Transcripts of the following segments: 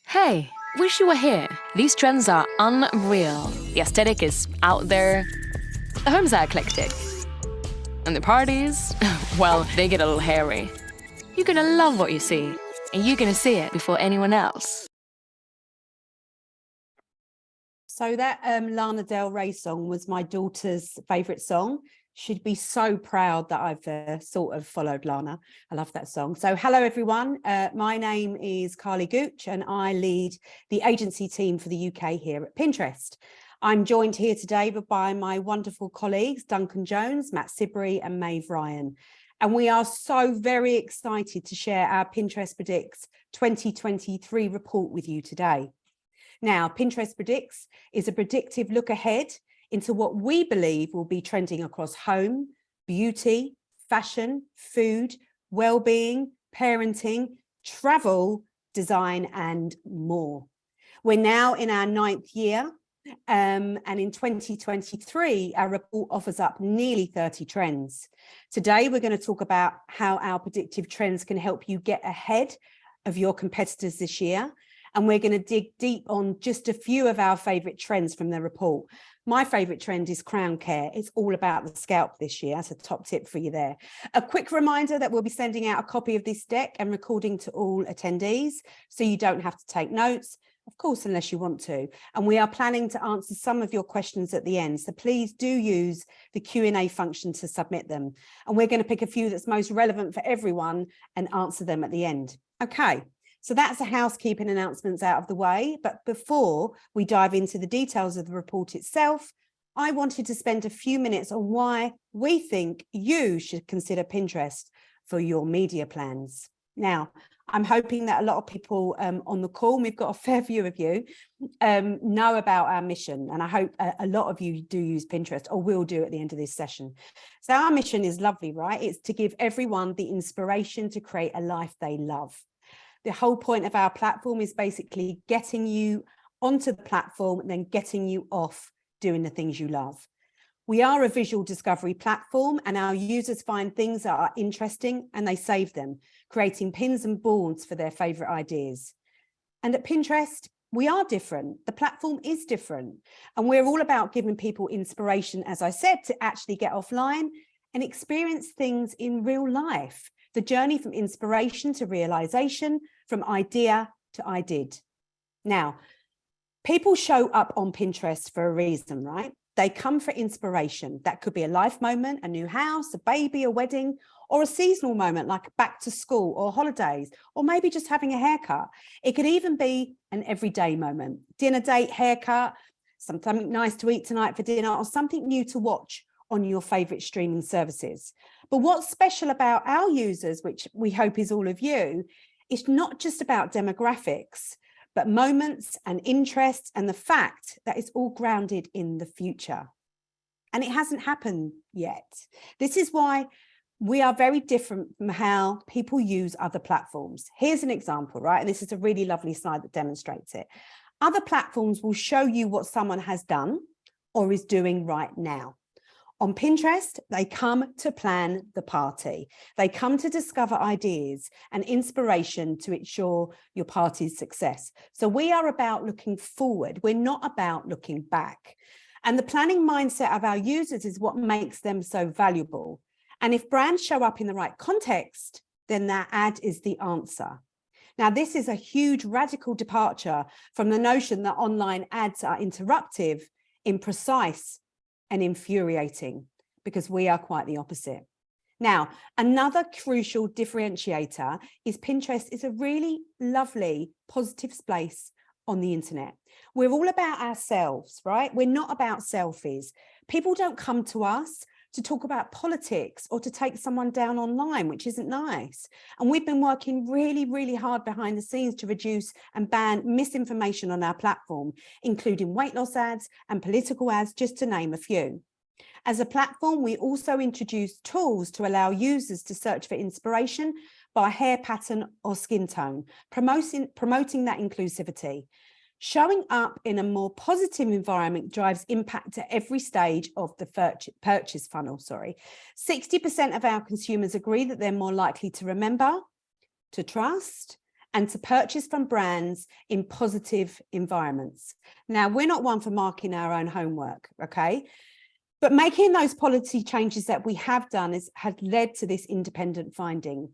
Hey, wish you were here. These trends are unreal. The aesthetic is out there. The homes are eclectic. And the parties, well, they get a little hairy. You're gonna love what you see, and you're gonna see it before anyone else. So that Lana Del Rey song was my daughter's favourite song. She'd be so proud that I've sort of followed Lana. I love that song. So hello, everyone. My name is Carly Gooch and I lead the agency team for the UK here at Pinterest. I'm joined here today by my wonderful colleagues, Duncan Jones, Matt Sibrey and Maeve Ryan. And we are so very excited to share our Pinterest Predicts 2023 report with you today. Now, Pinterest Predicts is a predictive look ahead into what we believe will be trending across home, beauty, fashion, food, well-being, parenting, travel, design, and more. We're now in our 9th year, and in 2023, our report offers up nearly 30 trends. Today, we're going to talk about how our predictive trends can help you get ahead of your competitors this year. And we're going to dig deep on just a few of our favourite trends from the report. My favourite trend is crown care. It's all about the scalp this year. That's a top tip for you there. A quick reminder that we'll be sending out a copy of this deck and recording to all attendees, so you don't have to take notes, of course, unless you want to. And we are planning to answer some of your questions at the end. So please do use the Q&A function to submit them. And we're going to pick a few that's most relevant for everyone and answer them at the end. Okay. So that's the housekeeping announcements out of the way. But before we dive into the details of the report itself, I wanted to spend a few minutes on why we think you should consider Pinterest for your media plans. Now, I'm hoping that a lot of people on the call, we've got a fair few of you, know about our mission. And I hope a lot of you do use Pinterest or will do at the end of this session. So our mission is lovely, right? It's to give everyone the inspiration to create a life they love. The whole point of our platform is basically getting you onto the platform and then getting you off doing the things you love. We are a visual discovery platform and our users find things that are interesting and they save them, creating pins and boards for their favorite ideas. And at Pinterest, we are different. The platform is different. And we're all about giving people inspiration, as I said, to actually get offline and experience things in real life. The journey from inspiration to realization, from idea to I did. Now, people show up on Pinterest for a reason, right? They come for inspiration. That could be a life moment, a new house, a baby, a wedding, or a seasonal moment like back to school or holidays, or maybe just having a haircut. It could even be an everyday moment, dinner date, haircut, something nice to eat tonight for dinner, or something new to watch on your favorite streaming services. But what's special about our users, which we hope is all of you, is not just about demographics, but moments and interests and the fact that it's all grounded in the future. And it hasn't happened yet. This is why we are very different from how people use other platforms. Here's an example, right? And this is a really lovely slide that demonstrates it. Other platforms will show you what someone has done or is doing right now. On Pinterest, they come to plan the party. They come to discover ideas and inspiration to ensure your party's success. So we are about looking forward. We're not about looking back. And the planning mindset of our users is what makes them so valuable. And if brands show up in the right context, then that ad is the answer. Now, this is a huge radical departure from the notion that online ads are interruptive, imprecise, and infuriating, because we are quite the opposite. Now, another crucial differentiator is Pinterest is a really lovely, positive space on the internet. We're all about ourselves, right? We're not about selfies. People don't come to us to talk about politics or to take someone down online, which isn't nice. And we've been working really, really hard behind the scenes to reduce and ban misinformation on our platform, including weight loss ads and political ads, just to name a few. As a platform, we also introduced tools to allow users to search for inspiration by hair pattern or skin tone, promoting that inclusivity. Showing up in a more positive environment drives impact at every stage of the purchase funnel. 60% of our consumers agree that they're more likely to remember, to trust, and to purchase from brands in positive environments. Now, we're not one for marking our own homework, okay? But making those policy changes that we have done has led to this independent finding.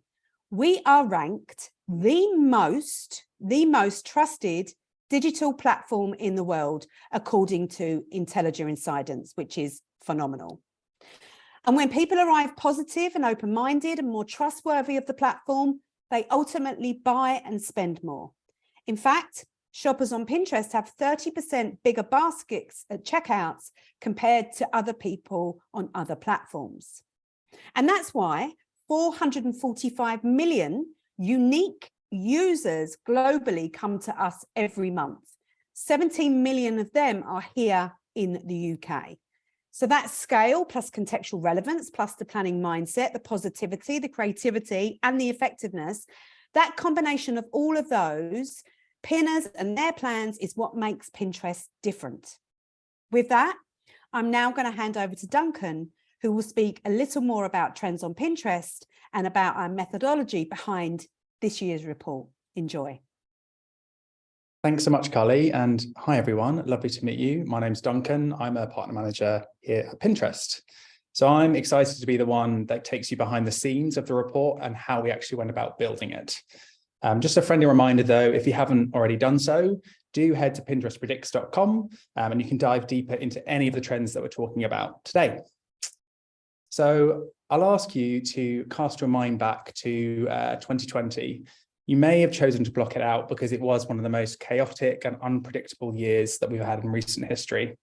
We are ranked the most trusted digital platform in the world, according to Intelligent Insiders, which is phenomenal. And when people arrive positive and open-minded and more trustworthy of the platform, they ultimately buy and spend more. In fact, shoppers on Pinterest have 30% bigger baskets at checkouts compared to other people on other platforms. And that's why 445 million unique users globally come to us every month. 17 million of them are here in the UK. So that scale plus contextual relevance, plus the planning mindset, the positivity, the creativity, and the effectiveness, that combination of all of those pinners and their plans is what makes Pinterest different. With that, I'm now going to hand over to Duncan, who will speak a little more about trends on Pinterest and about our methodology behind this year's report. Enjoy. Thanks so much, Carly, and hi everyone. Lovely to meet you. My name's Duncan. I'm a partner manager here at Pinterest. So I'm excited to be the one that takes you behind the scenes of the report and how we actually went about building it. Just a friendly reminder though, if you haven't already done so, do head to pinterestpredicts.com and you can dive deeper into any of the trends that we're talking about today. So I'll ask you to cast your mind back to 2020. You may have chosen to block it out because it was one of the most chaotic and unpredictable years that we've had in recent history.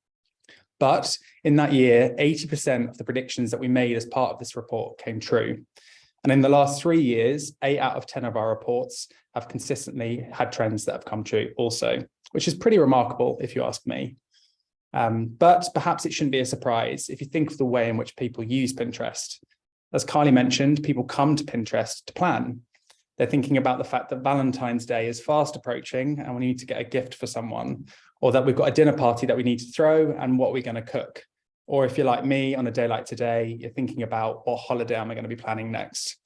But in that year, 80% of the predictions that we made as part of this report came true. And in the last 3 years, 8 out of 10 of our reports have consistently had trends that have come true also, which is pretty remarkable if you ask me. But perhaps it shouldn't be a surprise if you think of the way in which people use Pinterest. As Carly mentioned, people come to Pinterest to plan. They're thinking about the fact that Valentine's Day is fast approaching and we need to get a gift for someone, or that we've got a dinner party that we need to throw and what we're going to cook. Or if you're like me on a day like today, you're thinking about what holiday am I going to be planning next.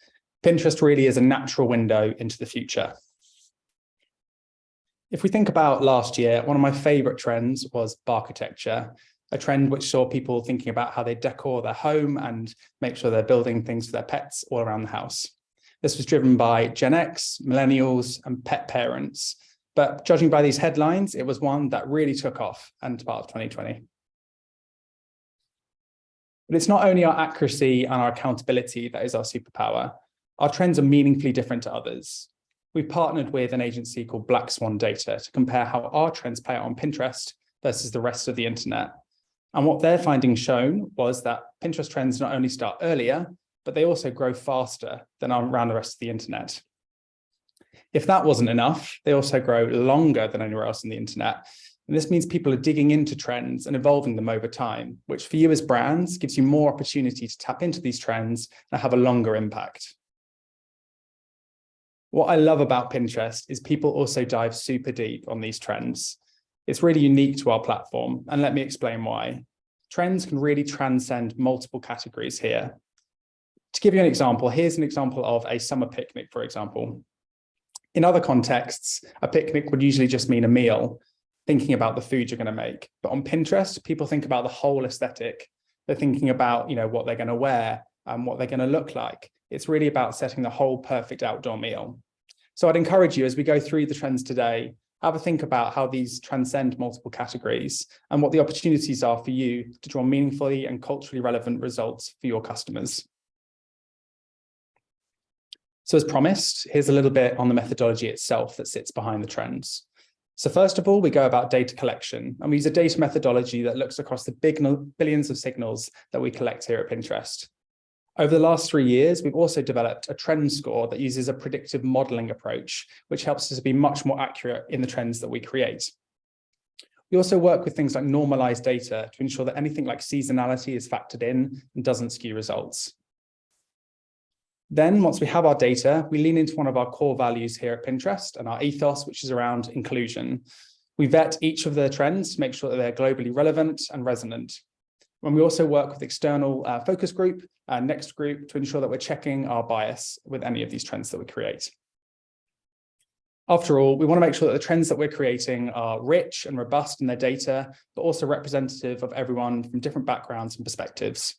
Pinterest really is a natural window into the future. If we think about last year, one of my favorite trends was barkitecture, a trend which saw people thinking about how they decor their home and make sure they're building things for their pets all around the house. This was driven by Gen X, millennials, and pet parents. But judging by these headlines, it was one that really took off and part of 2020. But it's not only our accuracy and our accountability that is our superpower. Our trends are meaningfully different to others. We've partnered with an agency called Black Swan Data to compare how our trends play out on Pinterest versus the rest of the internet. And what their findings shown was that Pinterest trends not only start earlier, but they also grow faster than around the rest of the internet. If that wasn't enough, they also grow longer than anywhere else on the internet. And this means people are digging into trends and evolving them over time, which for you as brands gives you more opportunity to tap into these trends and have a longer impact. What I love about Pinterest is people also dive super deep on these trends. It's really unique to our platform, and let me explain why. Trends can really transcend multiple categories here. To give you an example, here's an example of a summer picnic, for example. In other contexts, a picnic would usually just mean a meal, thinking about the food you're going to make. But on Pinterest, people think about the whole aesthetic. They're thinking about, what they're going to wear and what they're going to look like. It's really about setting the whole perfect outdoor meal. So I'd encourage you, as we go through the trends today, have a think about how these transcend multiple categories and what the opportunities are for you to draw meaningfully and culturally relevant results for your customers. So as promised, here's a little bit on the methodology itself that sits behind the trends. So first of all, we go about data collection, and we use a data methodology that looks across the billions of signals that we collect here at Pinterest. Over the last 3 years, we've also developed a trend score that uses a predictive modeling approach, which helps us to be much more accurate in the trends that we create. We also work with things like normalized data to ensure that anything like seasonality is factored in and doesn't skew results. Then once we have our data, we lean into one of our core values here at Pinterest and our ethos, which is around inclusion. We vet each of the trends to make sure that they're globally relevant and resonant. When we also work with external focus group, next group, to ensure that we're checking our bias with any of these trends that we create. After all, we want to make sure that the trends that we're creating are rich and robust in their data, but also representative of everyone from different backgrounds and perspectives.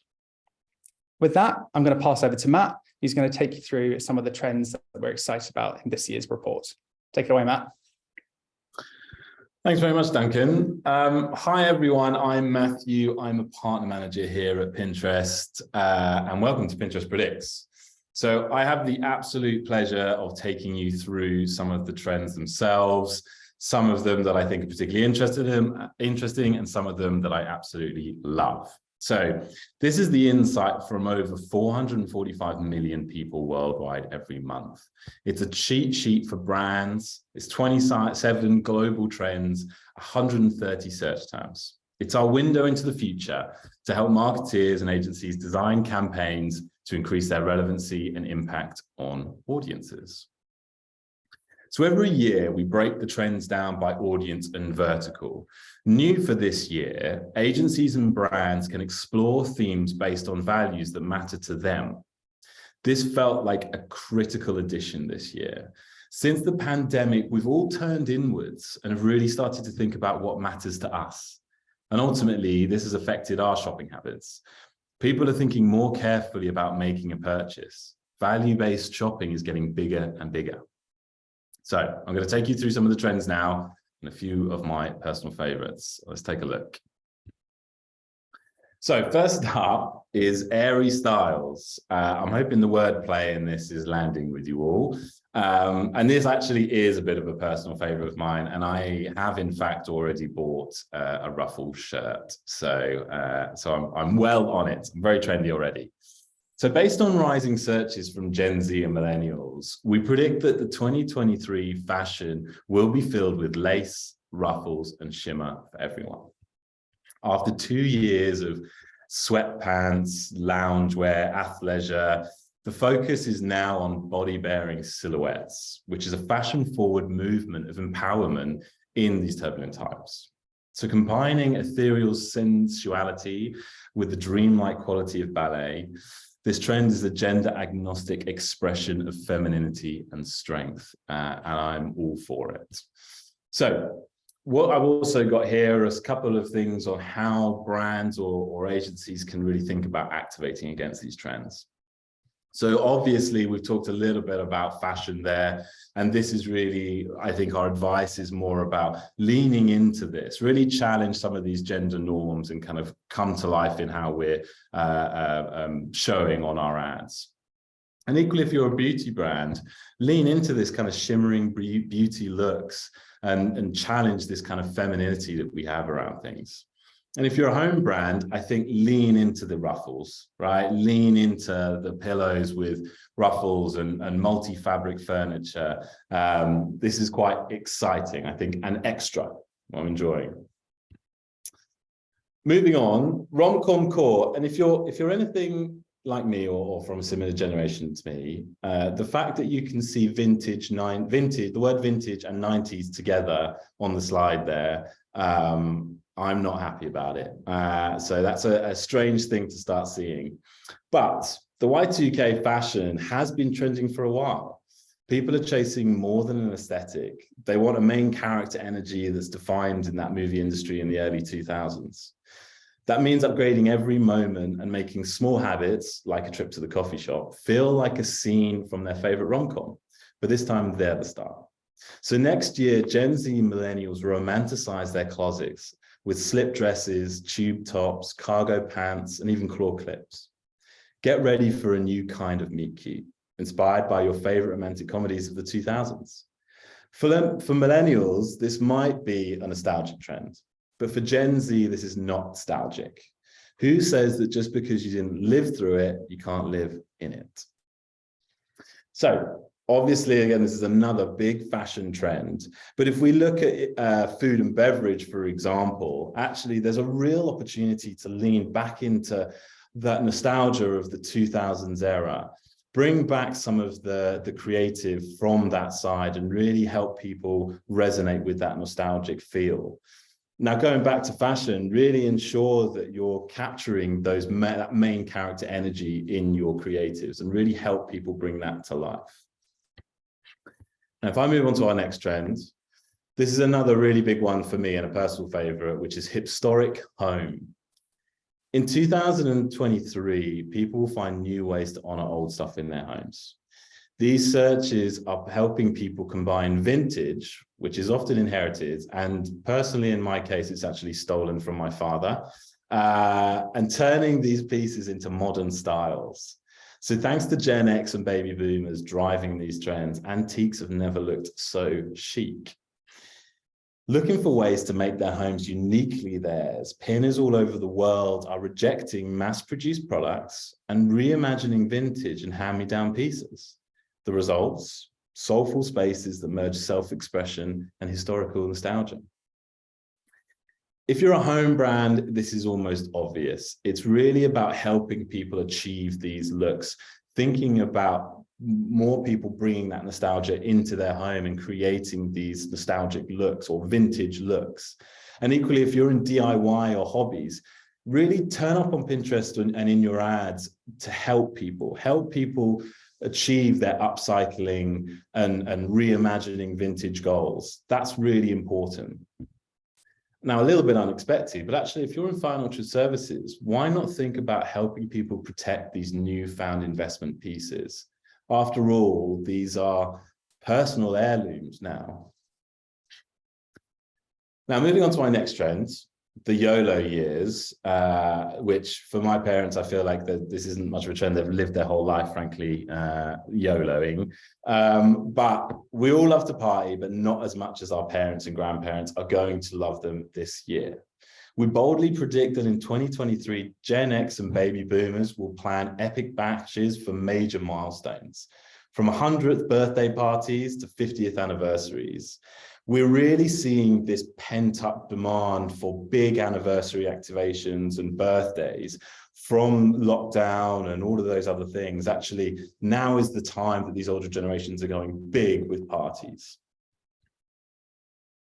With that, I'm going to pass over to Matt, who's going to take you through some of the trends that we're excited about in this year's report. Take it away, Matt. Thanks very much, Duncan. Hi, everyone. I'm Matthew. I'm a partner manager here at Pinterest, and welcome to Pinterest Predicts. So I have the absolute pleasure of taking you through some of the trends themselves, some of them that I think are particularly interesting, and some of them that I absolutely love. So this is the insight from over 445 million people worldwide every month. It's a cheat sheet for brands. It's 27 global trends, 130 search terms. It's our window into the future to help marketeers and agencies design campaigns to increase their relevancy and impact on audiences. So every year we break the trends down by audience and vertical. New for this year, agencies and brands can explore themes based on values that matter to them. This felt like a critical addition this year. Since the pandemic, we've all turned inwards and have really started to think about what matters to us. And ultimately, this has affected our shopping habits. People are thinking more carefully about making a purchase. Value-based shopping is getting bigger and bigger. So I'm going to take you through some of the trends now and a few of my personal favorites. Let's take a look. So first up is airy styles. I'm hoping the wordplay in this is landing with you all. And this actually is a bit of a personal favorite of mine. And I have, in fact, already bought a Ruffles shirt. So I'm well on it. I'm very trendy already. So based on rising searches from Gen Z and millennials, we predict that the 2023 fashion will be filled with lace, ruffles, and shimmer for everyone. After 2 years of sweatpants, loungewear, athleisure, the focus is now on body-bearing silhouettes, which is a fashion-forward movement of empowerment in these turbulent times. So combining ethereal sensuality with the dreamlike quality of ballet, this trend is a gender-agnostic expression of femininity and strength, and I'm all for it. So what I've also got here is a couple of things on how brands or agencies can really think about activating against these trends. So obviously, we've talked a little bit about fashion there, and this is really, I think our advice is more about leaning into this, really challenge some of these gender norms and kind of come to life in how we're showing on our ads. And equally, if you're a beauty brand, lean into this kind of shimmering beauty looks and challenge this kind of femininity that we have around things. And if you're a home brand, I think lean into the ruffles, right? Lean into the pillows with ruffles and multi-fabric furniture. This is quite exciting, I think, and extra. I'm enjoying. Moving on, rom-com core. And if you're anything like me or from a similar generation to me, the fact that you can see the word vintage and 90s together on the slide there, I'm not happy about it. So that's a strange thing to start seeing. But the Y2K fashion has been trending for a while. People are chasing more than an aesthetic. They want a main character energy that's defined in that movie industry in the early 2000s. That means upgrading every moment and making small habits, like a trip to the coffee shop, feel like a scene from their favorite rom-com. But this time, they're the star. So next year, Gen Z millennials romanticize their closets with slip dresses, tube tops, cargo pants, and even claw clips. Get ready for a new kind of meet cute, inspired by your favorite romantic comedies of the 2000s. For millennials, this might be a nostalgic trend, but for Gen Z, this is not nostalgic. Who says that just because you didn't live through it, you can't live in it? So, obviously, again, this is another big fashion trend. But if we look at food and beverage, for example, actually, there's a real opportunity to lean back into that nostalgia of the 2000s era, bring back some of the creative from that side and really help people resonate with that nostalgic feel. Now, going back to fashion, really ensure that you're capturing that main character energy in your creatives and really help people bring that to life. Now, if I move on to our next trend, this is another really big one for me and a personal favorite, which is historic home. In 2023, people will find new ways to honor old stuff in their homes. These searches are helping people combine vintage, which is often inherited, and personally, in my case, it's actually stolen from my father, and turning these pieces into modern styles. So thanks to Gen X and baby boomers driving these trends, antiques have never looked so chic. Looking for ways to make their homes uniquely theirs, pinners all over the world are rejecting mass-produced products and reimagining vintage and hand-me-down pieces. The results, soulful spaces that merge self-expression and historical nostalgia. If you're a home brand, this is almost obvious. It's really about helping people achieve these looks, thinking about more people bringing that nostalgia into their home and creating these nostalgic looks or vintage looks. And equally, if you're in DIY or hobbies, really turn up on Pinterest and in your ads to help people achieve their upcycling and reimagining vintage goals. That's really important. Now, a little bit unexpected, but actually, if you're in financial services, why not think about helping people protect these newfound investment pieces? After all, these are personal heirlooms now. Now, moving on to my next trend, the YOLO years, which for my parents, I feel like this isn't much of a trend. They've lived their whole life, frankly, YOLOing. But we all love to party, but not as much as our parents and grandparents are going to love them this year. We boldly predict that in 2023, Gen X and baby boomers will plan epic batches for major milestones, from 100th birthday parties to 50th anniversaries. We're really seeing this pent-up demand for big anniversary activations and birthdays from lockdown and all of those other things. Actually, now is the time that these older generations are going big with parties.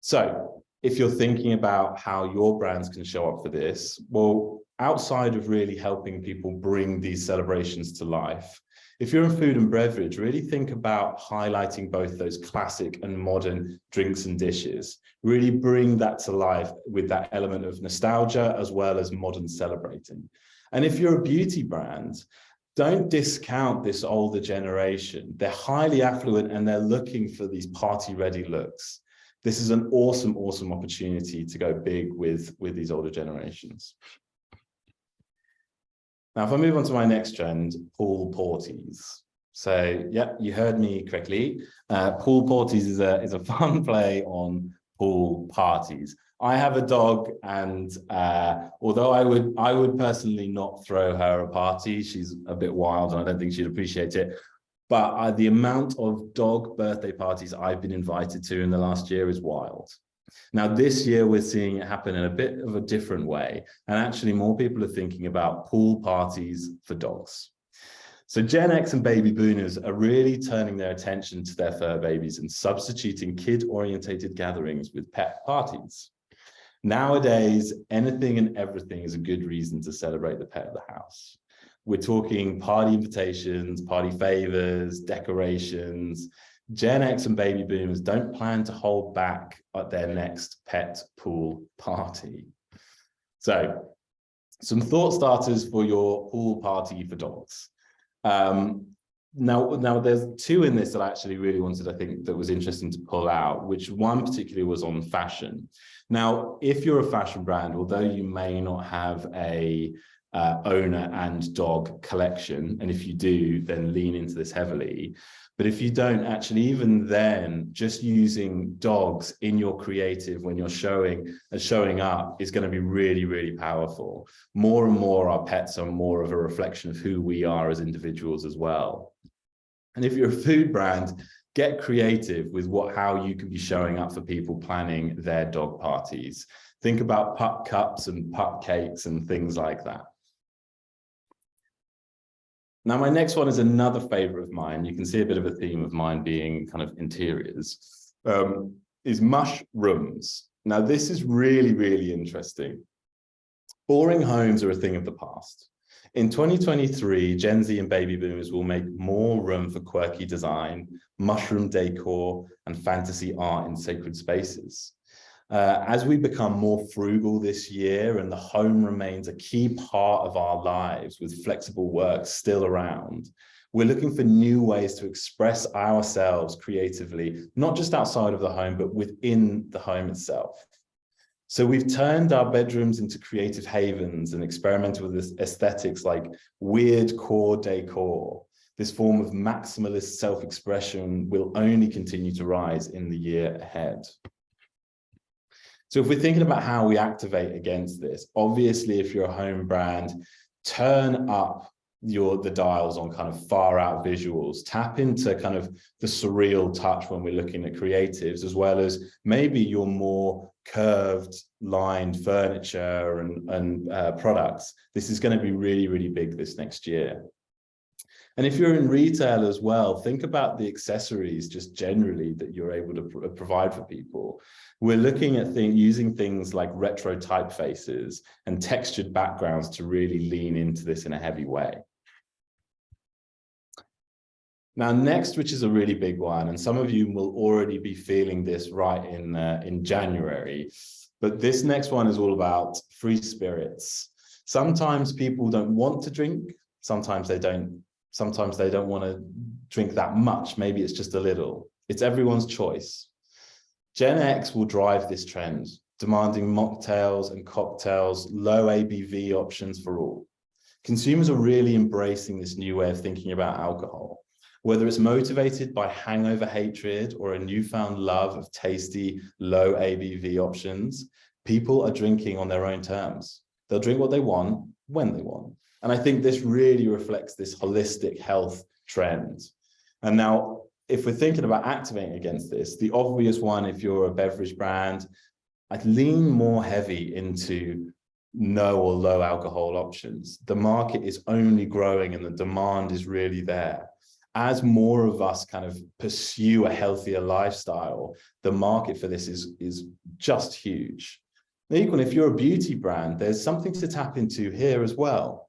So, if you're thinking about how your brands can show up for this, well, outside of really helping people bring these celebrations to life, if you're in food and beverage, really think about highlighting both those classic and modern drinks and dishes. Really bring that to life with that element of nostalgia as well as modern celebrating. And if you're a beauty brand, don't discount this older generation. They're highly affluent and they're looking for these party-ready looks. This is an awesome, awesome opportunity to go big with these older generations. Now, if I move on to my next trend, pool parties. So, yeah, you heard me correctly. Pool parties is a fun play on pool parties. I have a dog, and although I would personally not throw her a party, she's a bit wild, and I don't think she'd appreciate it. But the amount of dog birthday parties I've been invited to in the last year is wild. Now, this year, we're seeing it happen in a bit of a different way. And actually, more people are thinking about pool parties for dogs. So Gen X and baby boomers are really turning their attention to their fur babies and substituting kid-orientated gatherings with pet parties. Nowadays, anything and everything is a good reason to celebrate the pet of the house. We're talking party invitations, party favors, decorations. Gen X and baby boomers don't plan to hold back at their next pet pool party. So, some thought starters for your pool party for dogs. Now there's two in this that I actually really wanted, I think, that was interesting to pull out, which one particularly was on fashion. Now, if you're a fashion brand, although you may not have a owner and dog collection, and if you do, then lean into this heavily. But if you don't, actually, even then, just using dogs in your creative when you're showing up is going to be really, really powerful. More and more, our pets are more of a reflection of who we are as individuals as well. And if you're a food brand, get creative with how you can be showing up for people planning their dog parties. Think about pup cups and pup cakes and things like that. Now, my next one is another favorite of mine. You can see a bit of a theme of mine being kind of interiors, is mushrooms. Now, this is really, really interesting. Boring homes are a thing of the past. In 2023, Gen Z and baby boomers will make more room for quirky design, mushroom decor, and fantasy art in sacred spaces. As we become more frugal this year and the home remains a key part of our lives with flexible work still around, we're looking for new ways to express ourselves creatively, not just outside of the home, but within the home itself. So we've turned our bedrooms into creative havens and experimented with this aesthetics like weird core decor. This form of maximalist self-expression will only continue to rise in the year ahead. So if we're thinking about how we activate against this, obviously, if you're a home brand, turn up the dials on kind of far out visuals, tap into kind of the surreal touch when we're looking at creatives, as well as maybe your more curved lined furniture and products. This is going to be really, really big this next year. And if you're in retail as well, think about the accessories just generally that you're able to provide for people. We're looking at using things like retro typefaces and textured backgrounds to really lean into this in a heavy way. Now, next, which is a really big one, and some of you will already be feeling this right in January, but this next one is all about free spirits. Sometimes people don't want to drink, sometimes they don't want to drink that much, maybe it's just a little. It's everyone's choice. Gen X will drive this trend, demanding mocktails and cocktails, low ABV options for all. Consumers are really embracing this new way of thinking about alcohol. Whether it's motivated by hangover hatred or a newfound love of tasty, low ABV options, people are drinking on their own terms. They'll drink what they want, when they want. And I think this really reflects this holistic health trend. And now, if we're thinking about activating against this, the obvious one, if you're a beverage brand, I'd lean more heavy into no or low alcohol options. The market is only growing and the demand is really there. As more of us kind of pursue a healthier lifestyle, the market for this is just huge. Equally, if you're a beauty brand, there's something to tap into here as well.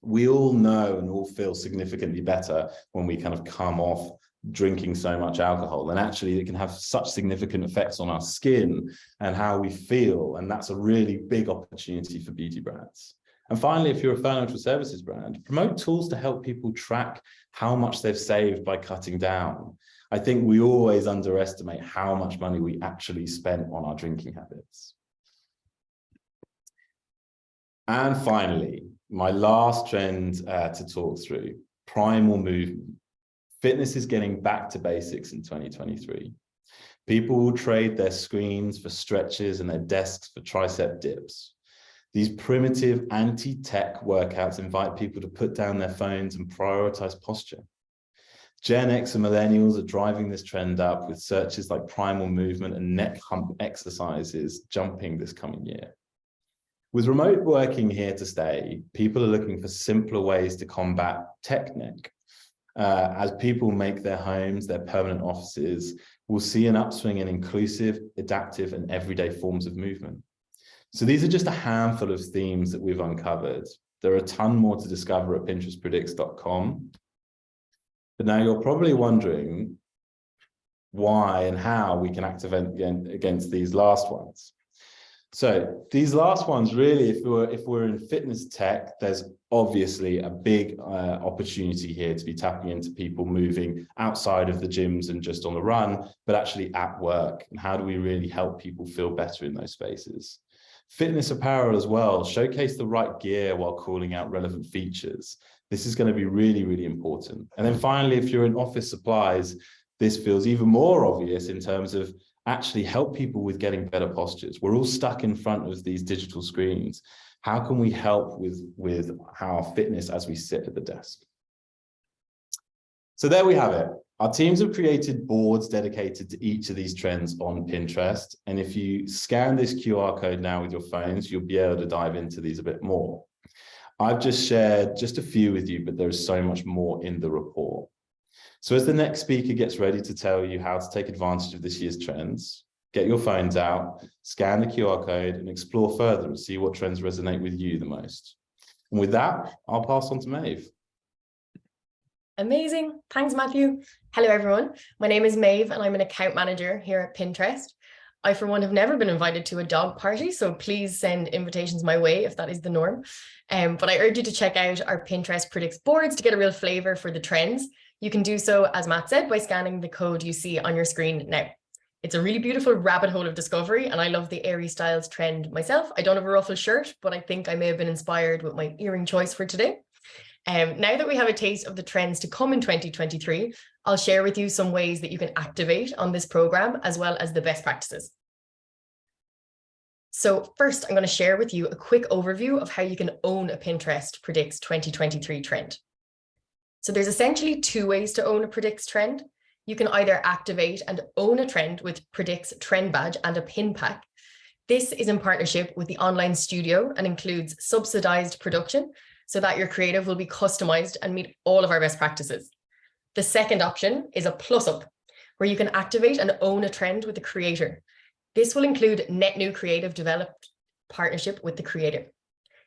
We all know and all feel significantly better when we kind of come off drinking so much alcohol, and actually it can have such significant effects on our skin and how we feel, and that's a really big opportunity for beauty brands. And finally, if you're a financial services brand, promote tools to help people track how much they've saved by cutting down. I think we always underestimate how much money we actually spent on our drinking habits. And finally, my last trend to talk through, primal movement. Fitness is getting back to basics in 2023. People will trade their screens for stretches and their desks for tricep dips. These primitive anti-tech workouts invite people to put down their phones and prioritize posture. Gen X and millennials are driving this trend up with searches like primal movement and neck hump exercises jumping this coming year. With remote working here to stay, people are looking for simpler ways to combat tech neck. As people make their homes their permanent offices, we'll see an upswing in inclusive, adaptive, and everyday forms of movement. So these are just a handful of themes that we've uncovered. There are a ton more to discover at pinterestpredicts.com. But now you're probably wondering why and how we can activate against these last ones. So these last ones, really, if we're in fitness tech, there's obviously a big opportunity here to be tapping into people moving outside of the gyms and just on the run, but actually at work. And how do we really help people feel better in those spaces? Fitness apparel as well, showcase the right gear while calling out relevant features. This is going to be really, really important. And then finally, if you're in office supplies, this feels even more obvious in terms of actually help people with getting better postures. We're all stuck in front of these digital screens. How can we help with our fitness as we sit at the desk? So there we have it. Our teams have created boards dedicated to each of these trends on Pinterest. And if you scan this QR code now with your phones, you'll be able to dive into these a bit more. I've just shared just a few with you, but there's so much more in the report. So as the next speaker gets ready to tell you how to take advantage of this year's trends, get your phones out, scan the QR code and explore further and see what trends resonate with you the most. And with that, I'll pass on to Maeve. Amazing. Thanks, Matthew. Hello, everyone. My name is Maeve and I'm an account manager here at Pinterest. I, for one, have never been invited to a dog party, so please send invitations my way if that is the norm. But I urge you to check out our Pinterest Predicts boards to get a real flavor for the trends. You can do so, as Matt said, by scanning the code you see on your screen now. It's a really beautiful rabbit hole of discovery, and I love the airy styles trend myself. I don't have a ruffle shirt, but I think I may have been inspired with my earring choice for today. Now that we have a taste of the trends to come in 2023, I'll share with you some ways that you can activate on this program, as well as the best practices. So first, I'm going to share with you a quick overview of how you can own a Pinterest Predicts 2023 trend. So there's essentially two ways to own a Predicts trend. You can either activate and own a trend with Predicts Trend Badge and a pin pack. This is in partnership with the online studio and includes subsidized production so that your creative will be customized and meet all of our best practices. The second option is a plus up, where you can activate and own a trend with the creator. This will include net new creative developed partnership with the creator.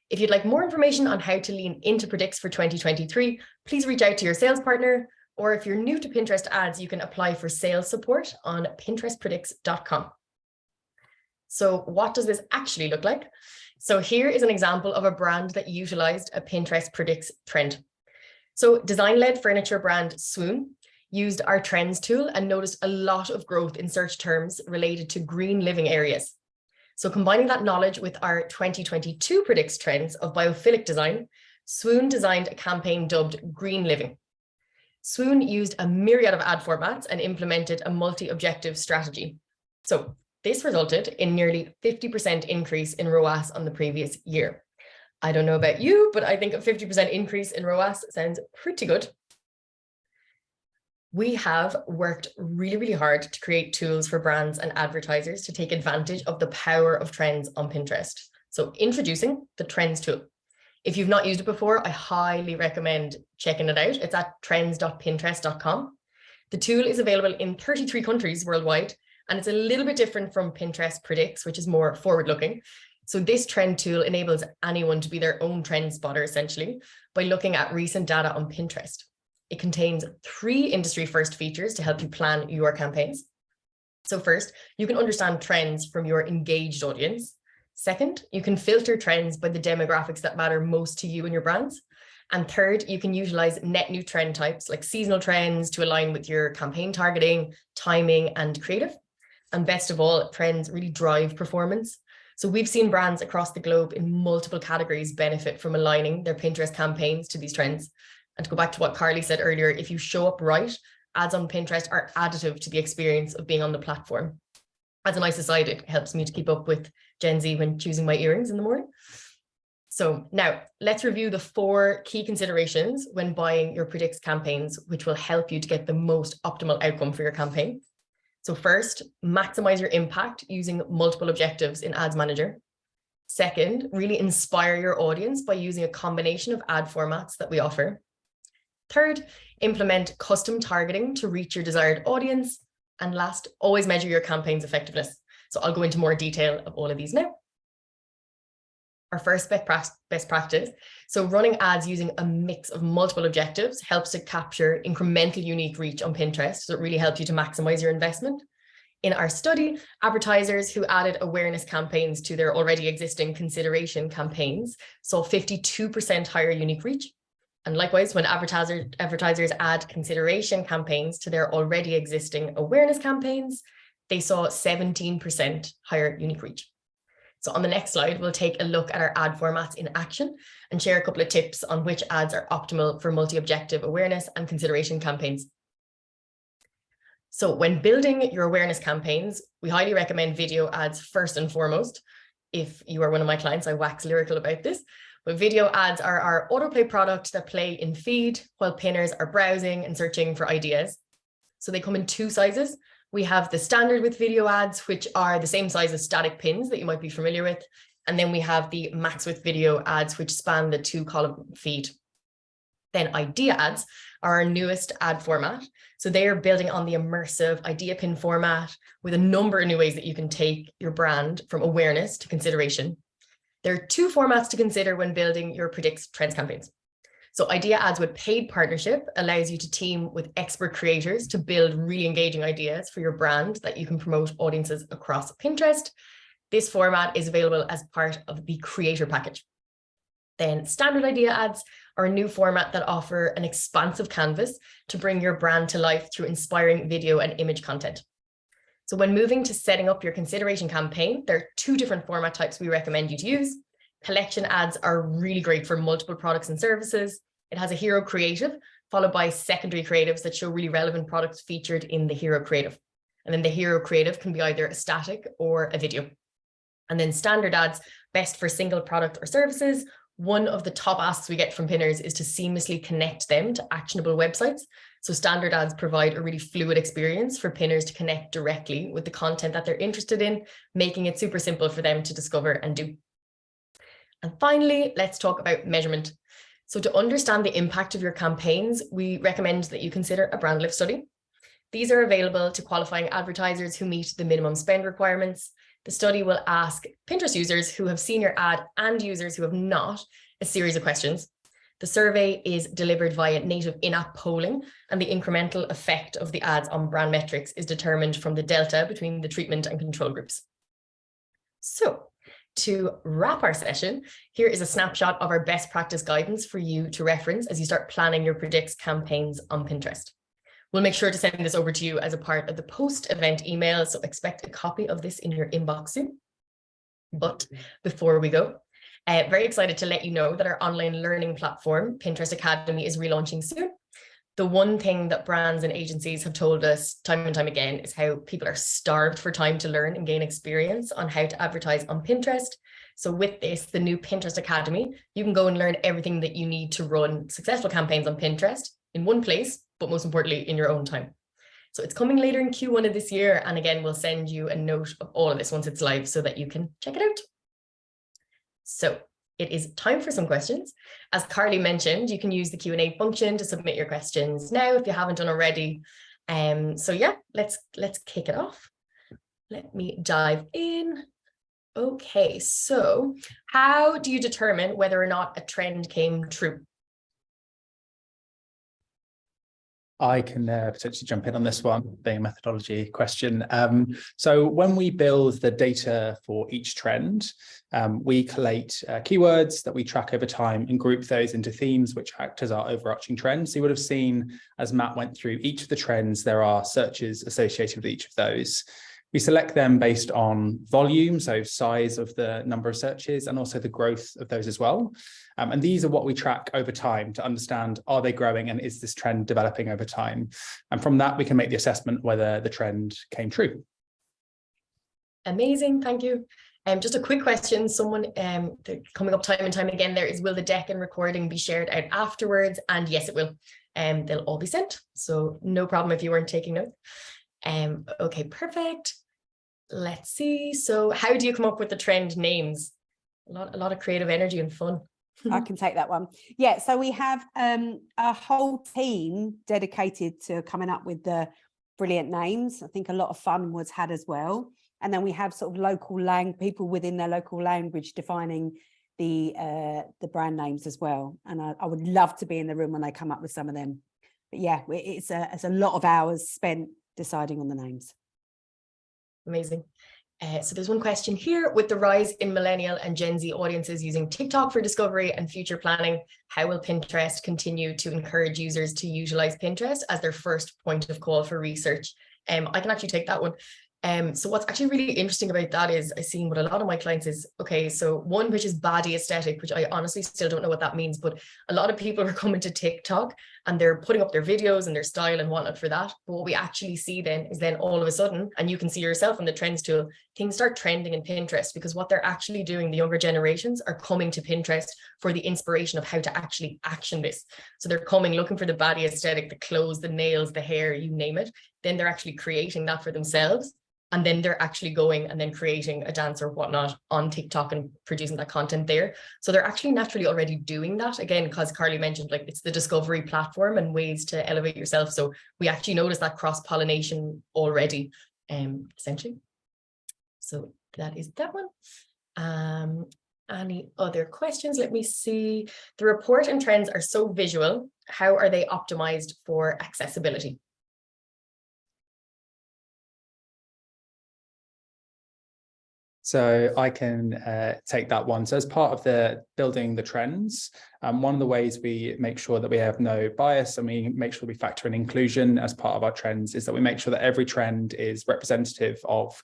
If you'd like more information on how to lean into Predicts for 2023, please reach out to your sales partner, or if you're new to Pinterest ads, you can apply for sales support on pinterestpredicts.com. So what does this actually look like? So here is an example of a brand that utilized a Pinterest Predicts trend. So design-led furniture brand Swoon used our trends tool and noticed a lot of growth in search terms related to green living areas. So combining that knowledge with our 2022 Predicts trends of biophilic design, Swoon designed a campaign dubbed Green Living. Swoon used a myriad of ad formats and implemented a multi-objective strategy. So this resulted in nearly 50% increase in ROAS on the previous year. I don't know about you, but I think a 50% increase in ROAS sounds pretty good. We have worked really, really hard to create tools for brands and advertisers to take advantage of the power of trends on Pinterest. So introducing the Trends tool. If you've not used it before, I highly recommend checking it out. It's at trends.pinterest.com. The tool is available in 33 countries worldwide, and it's a little bit different from Pinterest Predicts, which is more forward-looking. So this trend tool enables anyone to be their own trend spotter, essentially, by looking at recent data on Pinterest. It contains 3 industry-first features to help you plan your campaigns. So first, you can understand trends from your engaged audience. Second, you can filter trends by the demographics that matter most to you and your brands. And third, you can utilize net new trend types like seasonal trends to align with your campaign targeting, timing, and creative. And best of all, trends really drive performance. So we've seen brands across the globe in multiple categories benefit from aligning their Pinterest campaigns to these trends. And to go back to what Carly said earlier, if you show up right, ads on Pinterest are additive to the experience of being on the platform. As a nice aside, it helps me to keep up with Gen Z when choosing my earrings in the morning. So now let's review the 4 key considerations when buying your Predicts campaigns, which will help you to get the most optimal outcome for your campaign. So first, maximize your impact using multiple objectives in Ads Manager. Second, really inspire your audience by using a combination of ad formats that we offer. Third, implement custom targeting to reach your desired audience. And last, always measure your campaign's effectiveness. So I'll go into more detail of all of these now. Our first best practice. So running ads using a mix of multiple objectives helps to capture incremental unique reach on Pinterest. So it really helps you to maximize your investment. In our study, advertisers who added awareness campaigns to their already existing consideration campaigns saw 52% higher unique reach. And likewise, when advertisers add consideration campaigns to their already existing awareness campaigns, they saw 17% higher unique reach. So on the next slide, we'll take a look at our ad formats in action and share a couple of tips on which ads are optimal for multi-objective awareness and consideration campaigns. So when building your awareness campaigns, we highly recommend video ads first and foremost. If you are one of my clients, I wax lyrical about this. But video ads are our autoplay product that play in feed while pinners are browsing and searching for ideas. So they come in 2 sizes. We have the standard with video ads, which are the same size as static pins that you might be familiar with. And then we have the max with video ads, which span the 2-column feed. Then idea ads are our newest ad format. So they are building on the immersive idea pin format with a number of new ways that you can take your brand from awareness to consideration. There are two formats to consider when building your Predict Trends campaigns. So Idea Ads with paid partnership allows you to team with expert creators to build really engaging ideas for your brand that you can promote audiences across Pinterest. This format is available as part of the creator package. Then standard Idea Ads are a new format that offer an expansive canvas to bring your brand to life through inspiring video and image content. So when moving to setting up your consideration campaign, there are two different format types we recommend you to use. Collection ads are really great for multiple products and services. It has a hero creative, followed by secondary creatives that show really relevant products featured in the hero creative. And then the hero creative can be either a static or a video. And then standard ads, best for single product or services. One of the top asks we get from pinners is to seamlessly connect them to actionable websites. So standard ads provide a really fluid experience for pinners to connect directly with the content that they're interested in, making it super simple for them to discover and do. And finally, let's talk about measurement. So to understand the impact of your campaigns, we recommend that you consider a brand lift study. These are available to qualifying advertisers who meet the minimum spend requirements. The study will ask Pinterest users who have seen your ad and users who have not a series of questions. The survey is delivered via native in-app polling, and the incremental effect of the ads on brand metrics is determined from the delta between the treatment and control groups. So, to wrap our session, here is a snapshot of our best practice guidance for you to reference as you start planning your Predict campaigns on Pinterest. We'll make sure to send this over to you as a part of the post-event email, so expect a copy of this in your inbox soon. But before we go, very excited to let you know that our online learning platform, Pinterest Academy, is relaunching soon. The one thing that brands and agencies have told us time and time again is how people are starved for time to learn and gain experience on how to advertise on Pinterest. So with this, the new Pinterest Academy, you can go and learn everything that you need to run successful campaigns on Pinterest in one place, but most importantly, in your own time. So it's coming later in Q1 of this year. And again, we'll send you a note of all of this once it's live so that you can check it out. So it is time for some questions. As Carly mentioned, you can use the Q&A function to submit your questions now if you haven't done already. So yeah, let's kick it off. Let me dive in. Okay, so how do you determine whether or not a trend came true? I can potentially jump in on this one, being a methodology question. So when we build the data for each trend, we collate keywords that we track over time and group those into themes which act as our overarching trends. So you would have seen, as Matt went through each of the trends, there are searches associated with each of those. We select them based on volume, so size of the number of searches, and also the growth of those as well. And these are what we track over time to understand, are they growing and is this trend developing over time? And from that, we can make the assessment whether the trend came true. Amazing, thank you. Just a quick question, someone coming up time and time again there is, will the deck and recording be shared out afterwards? And yes, it will. They'll all be sent, so no problem if you weren't taking notes. Okay, perfect. Let's see. So how do you come up with the trend names? A lot of creative energy and fun. I can take that one. Yeah, so we have a whole team dedicated to coming up with the brilliant names. I think a lot of fun was had as well. And then we have sort of people within their local language defining the brand names as well. And I would love to be in the room when they come up with some of them. But yeah, it's a lot of hours spent deciding on the names. Amazing. So there's one question here. With the rise in millennial and Gen Z audiences using TikTok for discovery and future planning, how will Pinterest continue to encourage users to utilize Pinterest as their first point of call for research? I can actually take that one. So what's actually really interesting about that is I see what a lot of my clients is, okay, so one, which is baddie aesthetic, which I honestly still don't know what that means, but a lot of people are coming to TikTok and they're putting up their videos and their style and whatnot for that. But what we actually see then is then all of a sudden, and you can see yourself in the trends tool, things start trending in Pinterest, because what they're actually doing, the younger generations are coming to Pinterest for the inspiration of how to actually action this. So they're coming looking for the baddie aesthetic, the clothes, the nails, the hair, you name it. Then they're actually creating that for themselves. And then they're actually going and then creating a dance or whatnot on TikTok and producing that content there. So they're actually naturally already doing that. Again, because Carly mentioned, like, it's the discovery platform and ways to elevate yourself. So we actually notice that cross-pollination already, essentially. So that is that one. Any other questions? Let me see. The report and trends are so visual. How are they optimized for accessibility? So I can take that one. So as part of the building the trends, one of the ways we make sure that we have no bias and we make sure we factor in inclusion as part of our trends is that we make sure that every trend is representative of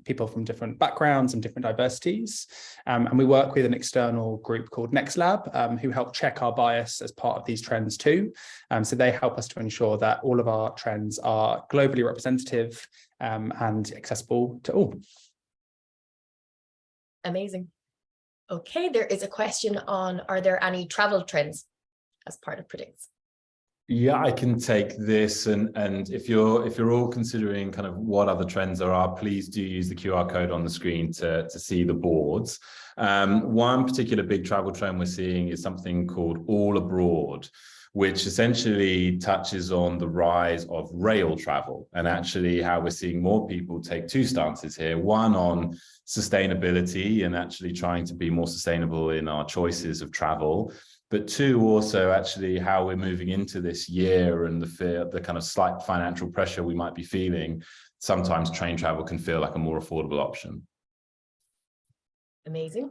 people from different backgrounds and different diversities. And we work with an external group called NextLab, who help check our bias as part of these trends too. So they help us to ensure that all of our trends are globally representative and accessible to all. Amazing. Okay, there is a question on, are there any travel trends as part of Predicts? Yeah, I can take this, and if you're all considering kind of what other trends there are, please do use the QR code on the screen to see the boards. One particular big travel trend we're seeing is something called All Abroad, which essentially touches on the rise of rail travel, and actually how we're seeing more people take two stances here. One on sustainability and actually trying to be more sustainable in our choices of travel, but two, also actually how we're moving into this year and the kind of slight financial pressure we might be feeling. Sometimes train travel can feel like a more affordable option. Amazing.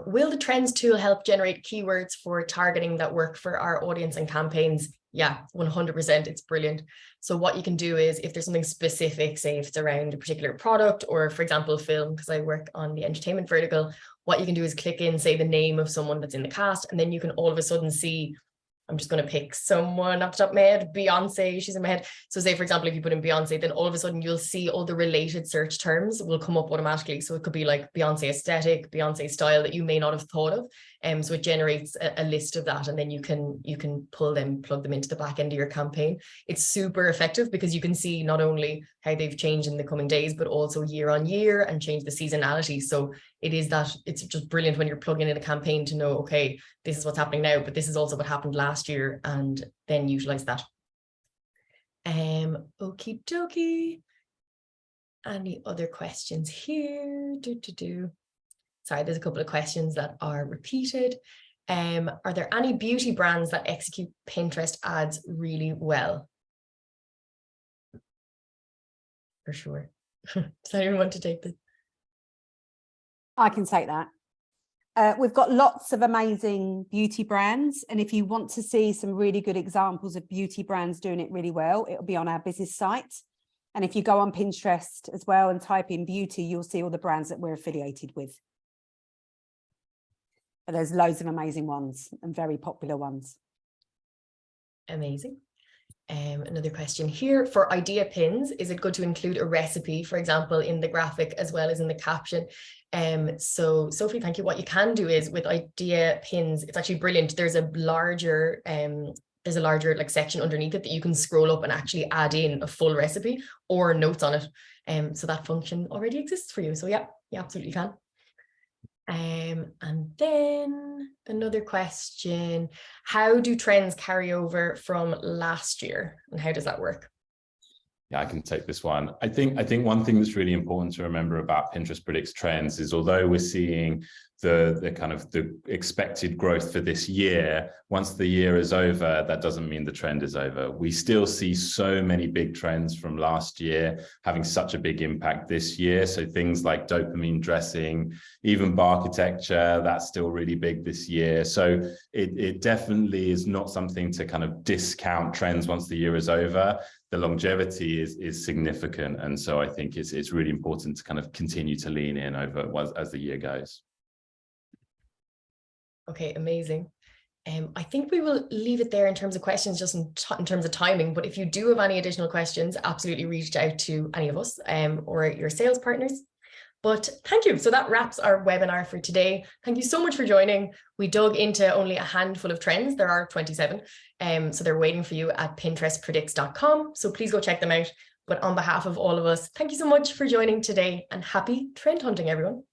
Will the trends tool help generate keywords for targeting that work for our audience and campaigns? Yeah, 100%. It's brilliant. So what you can do is, if there's something specific, say if it's around a particular product or, for example, film, because I work on the entertainment vertical, what you can do is click in, say, the name of someone that's in the cast, and then you can all of a sudden see, I'm just going to pick someone off the top of my head, Beyonce, she's in my head. So say, for example, if you put in Beyonce, then all of a sudden you'll see all the related search terms will come up automatically. So it could be like Beyonce aesthetic, Beyonce style that you may not have thought of. So it generates a list of that, and then you can plug them into the back end of your campaign. It's super effective because you can see not only how they've changed in the coming days, but also year on year, and change the seasonality. So it's just brilliant when you're plugging in a campaign to know, okay, this is what's happening now, but this is also what happened last year, and then utilize that. Okie dokie. Any other questions here? Sorry, there's a couple of questions that are repeated. Are there any beauty brands that execute Pinterest ads really well? For sure. Does anyone want to take this? I can take that. We've got lots of amazing beauty brands, and if you want to see some really good examples of beauty brands doing it really well, it'll be on our business site. And if you go on Pinterest as well and type in beauty, you'll see all the brands that we're affiliated with. But there's loads of amazing ones and very popular ones. Amazing. Another question here. For idea pins, is it good to include a recipe, for example, in the graphic as well as in the caption? So Sophie, thank you. What you can do is with idea pins, it's actually brilliant. There's a larger like section underneath it that you can scroll up and actually add in a full recipe or notes on it. So that function already exists for you. So yeah, you absolutely can. And then another question, how do trends carry over from last year, and how does that work? Yeah, I can take this one. I think one thing that's really important to remember about Pinterest Predicts trends is, although we're seeing the kind of the expected growth for this year, once the year is over, that doesn't mean the trend is over. We still see so many big trends from last year having such a big impact this year. So things like dopamine dressing, even architecture, that's still really big this year. So it definitely is not something to kind of discount trends once the year is over. The longevity is significant. And so I think it's really important to kind of continue to lean in over as the year goes. Okay, amazing. I think we will leave it there in terms of questions, just in terms of timing. But if you do have any additional questions, absolutely reach out to any of us or your sales partners. But thank you. So that wraps our webinar for today. Thank you so much for joining. We dug into only a handful of trends. There are 27. So they're waiting for you at pinterestpredicts.com. So please go check them out. But on behalf of all of us, thank you so much for joining today, and happy trend hunting, everyone.